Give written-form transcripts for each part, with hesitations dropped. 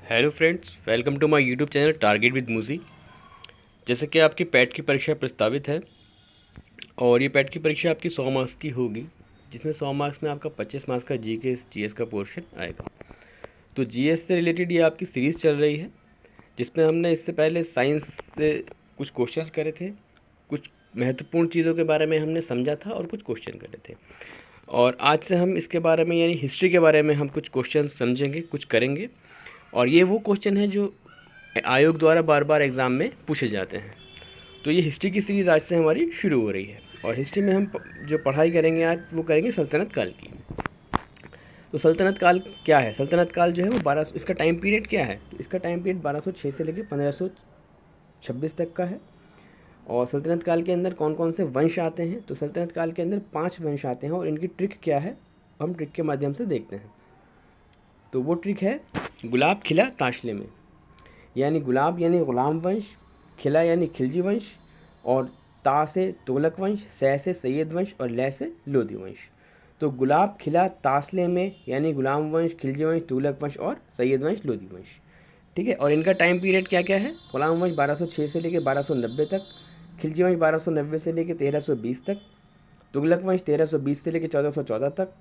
Hello friends, welcome to my YouTube channel target with Moosi. जैसे कि आपकी पैट की परीक्षा प्रस्तावित है और ये पैट की परीक्षा आपकी 100 मार्क्स की होगी, जिसमें 100 मार्क्स में आपका 25 मार्क्स का जीके जीएस का पोर्शन आएगा। तो जीएस से रिलेटेड ये आपकी सीरीज़ चल रही है, जिसमें हमने इससे पहले साइंस से कुछ क्वेश्चंस करे थे, कुछ महत्वपूर्ण चीज़ों के बारे में हमने समझा था और कुछ क्वेश्चन करे थे। और आज से हम इसके बारे में यानी हिस्ट्री के बारे में हम कुछ क्वेश्चन समझेंगे, कुछ करेंगे। और ये वो क्वेश्चन है जो आयोग द्वारा बार बार एग्ज़ाम में पूछे जाते हैं। तो ये हिस्ट्री की सीरीज़ आज से हमारी शुरू हो रही है और हिस्ट्री में हम जो पढ़ाई करेंगे आज वो करेंगे सल्तनत काल की। तो सल्तनत काल क्या है? सल्तनत काल जो है वो 1200, इसका टाइम पीरियड क्या है? तो इसका टाइम पीरियड 1206 से लेकर 1526 तक का है। और सल्तनत काल के अंदर कौन कौन से वंश आते हैं? तो सल्तनत काल के अंदर 5 वंश आते हैं और इनकी ट्रिक क्या है हम ट्रिक के माध्यम से देखते हैं। तो वो ट्रिक है गुलाब खिला ताशले में, यानी गुलाब यानी गुलाम वंश, खिला यानी खिलजी वंश, और ता से तुगलक वंश, सै से सैयद वंश और लै से लोधी वंश। तो गुलाब खिला तासले में यानी गुलाम वंश, खिलजी वंश, तुगलक वंश और सैयद वंश, लोधी वंश। ठीक है। और इनका टाइम पीरियड क्या क्या है? गुलाम वंश 1206 से लेकर 1290 तक, खिलजी वंश 1290 से लेकर 1320 तक, तुगलक वंश 1320 से लेकर 1414 तक,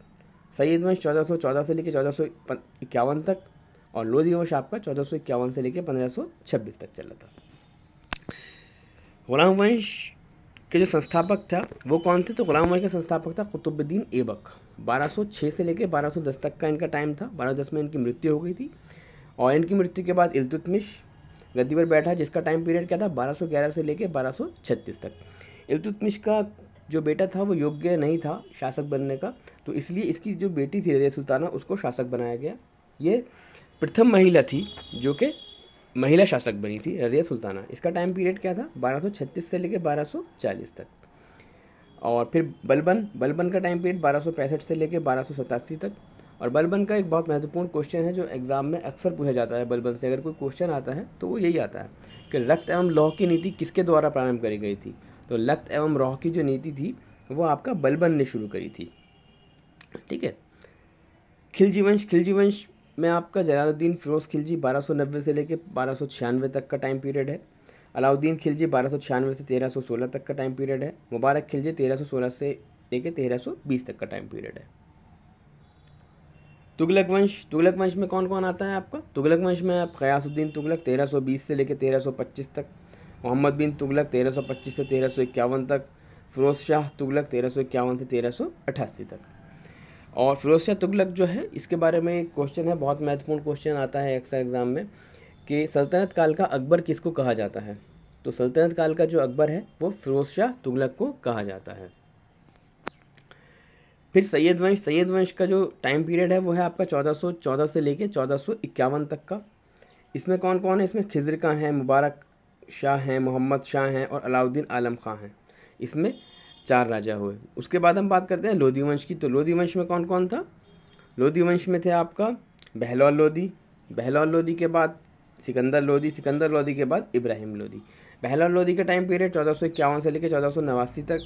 सैयद वंश 1414 से लेकर 1451 तक, और लोधी वंश आपका 1451 से लेकर 1526 तक चला था। गुलाम वंश के जो संस्थापक था वो कौन थे? तो गुलाम वंश का संस्थापक था कुतुबुद्दीन ऐबक। 1206 से लेकर 1210 तक का इनका टाइम था। 1210 में इनकी मृत्यु हो गई थी और इनकी मृत्यु के बाद इल्तुतमिश गद्दी पर बैठा, जिसका टाइम पीरियड क्या था? 1211 से लेकर 1236 तक। इल्तुतमिश का जो बेटा था वो योग्य नहीं था शासक बनने का, तो इसलिए इसकी जो बेटी थी रज़िया सुल्ताना उसको शासक बनाया गया। ये प्रथम महिला थी जो कि महिला शासक बनी थी, रज़िया सुल्ताना। इसका टाइम पीरियड क्या था? 1236 से लेकर 1240 तक। और फिर बलबन, बलबन का टाइम पीरियड 1265 से लेकर 1287 तक। और बलबन का एक बहुत महत्वपूर्ण क्वेश्चन है जो एग्जाम में अक्सर पूछा जाता है। बलबन से अगर कोई क्वेश्चन आता है तो वो यही आता है कि रक्त एवं लौह की नीति किसके द्वारा प्रारंभ करी गई थी? तो रक्त एवं लौह की जो नीति थी वो आपका बलबन ने शुरू करी थी। ठीक है। खिलजी वंश, खिलजी वंश में आपका जलालुद्दीन फिरोज़ खिलजी 1290 से लेकर 1296 तक का टाइम पीरियड है। अलाउद्दीन खिलजी 1296 से 1316 तक का टाइम पीरियड है। मुबारक खिलजी 1316 से लेकर 1320 तक का टाइम पीरियड है। तुगलक वंश, तुगलक वंश में कौन कौन आता है आपका? तुगलक वंश में आप गयासुद्दीन तुगलक 1320 से लेकर 1325 तक, मोहम्मद बिन तुगलक 1325 से 1351 तक, फिरोज शाह तुगलक 1351 से 1388 तक। और फिरोज शाह तुगलक जो है इसके बारे में एक क्वेश्चन है, बहुत महत्वपूर्ण क्वेश्चन आता है अक्सर एग्जाम में कि सल्तनत काल का अकबर किसको कहा जाता है? तो सल्तनत काल का जो अकबर है वो फिरोज शाह तुगलक को कहा जाता है। फिर सैयद वंश, सैयद वंश का जो टाइम पीरियड है वो है आपका 1414 से लेके 1451 तक का। इसमें कौन कौन है? इसमें खिज़र खां हैं, मुबारक शाह हैं, मोहम्मद शाह हैं और अलाउद्दीन आलम खां हैं। इसमें 4 राजा हुए। उसके बाद हम बात करते हैं लोधी वंश की। तो लोधी वंश में कौन कौन था? लोधी वंश में थे आपका बहलौल लोधी, बहलौल लोधी के बाद सिकंदर लोधी, सिकंदर लोधी के बाद इब्राहिम लोधी। बहलौल लोधी का टाइम पीरियड 1451 से लेकर 1489 तक,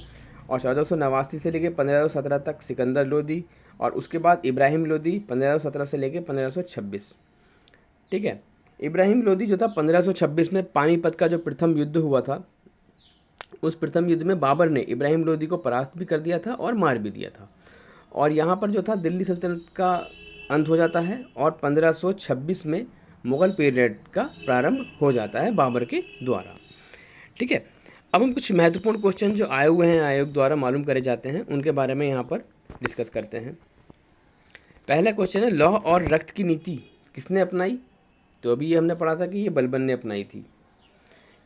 और 1489 से लेकर 1517 तक सिकंदर लोधी, और उसके बाद इब्राहिम लोधी 1517 से लेकर 1526। ठीक है। इब्राहिम लोधी जो था 1526 में पानीपत का जो प्रथम युद्ध हुआ था, उस प्रथम युद्ध में बाबर ने इब्राहिम लोधी को परास्त भी कर दिया था और मार भी दिया था। और यहाँ पर जो था दिल्ली सल्तनत का अंत हो जाता है और 1526 में मुग़ल पीरियड का प्रारंभ हो जाता है बाबर के द्वारा। ठीक है। अब हम कुछ महत्वपूर्ण क्वेश्चन जो आए हुए हैं आयोग द्वारा मालूम करे जाते हैं उनके बारे में यहाँ पर डिस्कस करते हैं। पहला क्वेश्चन है लौह और रक्त की नीति किसने अपनाई? तो अभी ये हमने पढ़ा था कि ये बलबन ने अपनाई थी।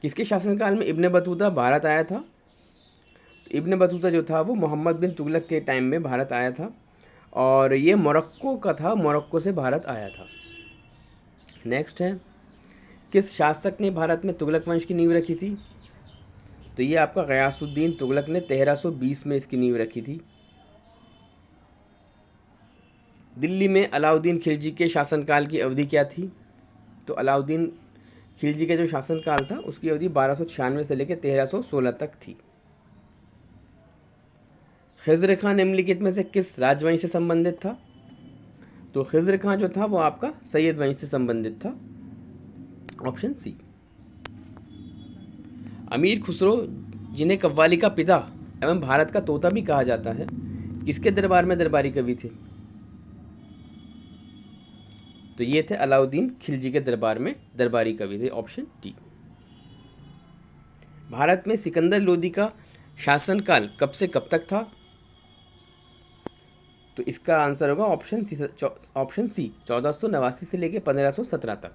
किसके शासनकाल में इब्न बतूता भारत आया था? तो इब्न बतूता जो था वो मोहम्मद बिन तुगलक के टाइम में भारत आया था और ये मोरक्को का था, मोरक्को से भारत आया था। नेक्स्ट है किस शासक ने भारत में तुगलक वंश की नींव रखी थी? तो ये आपका गयासुद्दीन तुगलक ने 1320 में इसकी नींव रखी थी। दिल्ली में अलाउद्दीन खिलजी के शासनकाल की अवधि क्या थी? तो अलाउद्दीन खिलजी का जो शासनकाल था उसकी अवधि 1296 से लेकर 1316 तक थी। खिज़र खां निम्नलिखित में से किस राजवंश से संबंधित था? तो खिज़र खां जो था वो आपका सैयद वंश से संबंधित था। Option C. अमीर खुसरो, जिन्हें कव्वाली का पिता एवं भारत का तोता भी कहा जाता है, किसके दरबार में दरबारी कवि थे? तो ये थे अलाउद्दीन खिलजी के दरबार में दरबारी कवि थे, ऑप्शन डी। भारत में सिकंदर लोदी का शासनकाल कब से कब तक था? तो इसका आंसर होगा ऑप्शन सी, 1489 से लेकर 1517 तक।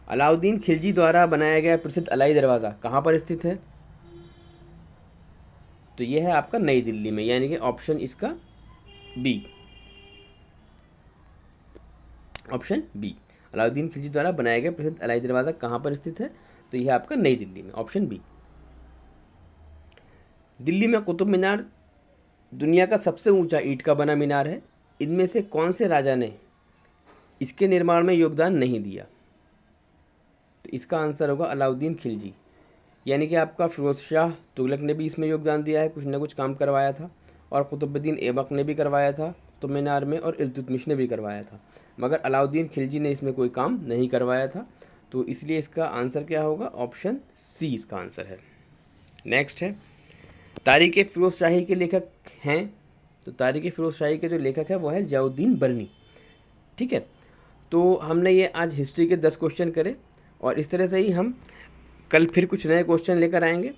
अलाउद्दीन खिलजी द्वारा बनाया गया प्रसिद्ध अलाई दरवाज़ा कहाँ पर स्थित है? तो यह है आपका नई दिल्ली में, यानी कि ऑप्शन इसका B, option B. Alauddin Khilji द्वारा बनाया गया प्रसिद्ध अलाई दरवाज़ा कहाँ पर स्थित है? तो यह आपका नई दिल्ली में, ऑप्शन बी। दिल्ली में कुतुब मीनार दुनिया का सबसे ऊंचा ईंट का बना मीनार है। इनमें से कौन से राजा ने इसके निर्माण में योगदान नहीं दिया? तो इसका आंसर होगा अलाउद्दीन खिलजी, यानी कि आपका फिरोज शाह तुगलक ने भी इसमें योगदान दिया है, कुछ ना कुछ काम करवाया था, और कुतुबुद्दीन ऐबक ने भी करवाया था कुतुब मीनार में, और इल्तुतमिश ने भी करवाया था, मगर अलाउद्दीन खिलजी ने इसमें कोई काम नहीं करवाया था। तो इसलिए इसका आंसर क्या होगा? ऑप्शन सी इसका आंसर है। नेक्स्ट है, तारीख़ फ़िरोज़ शाही के लेखक हैं। तो तारीख़ फ़िरोज़ शाही के जो लेखक है वो है ज़ियाउद्दीन बरनी। ठीक है, तो हमने ये आज हिस्ट्री के 10 क्वेश्चन करे, और इस तरह से ही हम कल फिर कुछ नए क्वेश्चन लेकर आएंगे।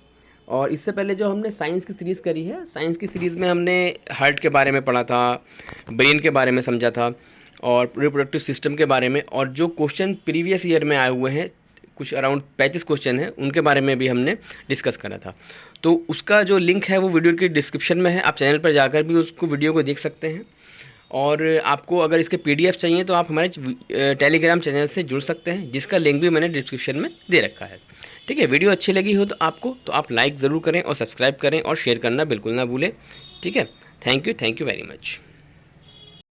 और इससे पहले जो हमने साइंस की सीरीज़ करी है, साइंस की सीरीज़ में हमने हार्ट के बारे में पढ़ा था, ब्रेन के बारे में समझा था, और रिप्रोडक्टिव सिस्टम के बारे में, और जो क्वेश्चन प्रीवियस ईयर में आए हुए हैं कुछ अराउंड 35 क्वेश्चन हैं, उनके बारे में भी हमने डिस्कस करा था। तो उसका जो लिंक है वो वीडियो के डिस्क्रिप्शन में है, आप चैनल पर जाकर भी उसको वीडियो को देख सकते हैं। और आपको अगर इसके PDF चाहिए तो आप हमारे टेलीग्राम चैनल से जुड़ सकते हैं, जिसका लिंक भी मैंने डिस्क्रिप्शन में दे रखा है। ठीक है, वीडियो अच्छी लगी हो तो आप लाइक ज़रूर करें और सब्सक्राइब करें और शेयर करना बिल्कुल ना भूलें। ठीक है, थैंक यू वेरी मच।